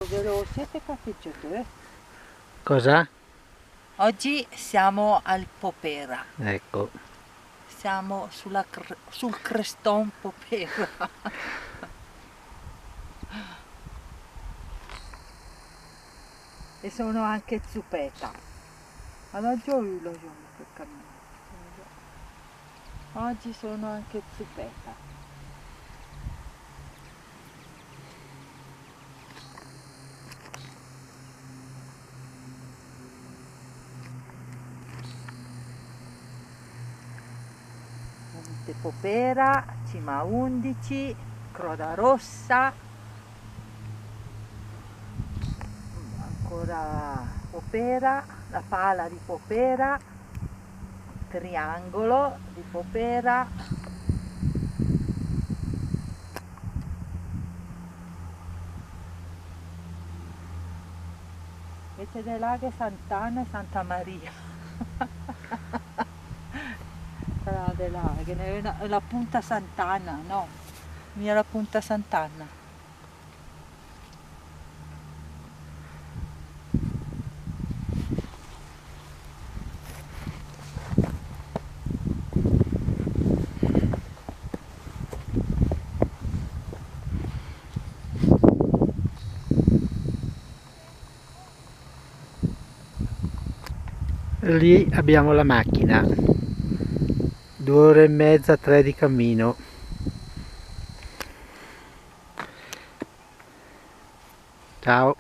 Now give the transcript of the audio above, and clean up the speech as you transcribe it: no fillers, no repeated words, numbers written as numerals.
Ve lo siete capito? Cosa? Oggi siamo al Popera, Ecco. siamo sul Creston Popera. E sono anche zupeta. Alla gioia per camminare. Oggi sono anche zupeta. Monte Popera, Cima 11, Croda Rossa, ancora Popera, la pala di Popera, triangolo di Popera, invece delle Laghe Sant'Anna e Santa Maria. Sarà delle Laghe, la Punta Sant'Anna, no, mia la Punta Sant'Anna. Lì abbiamo la macchina. 2 ore e mezza, 3 di cammino. Ciao.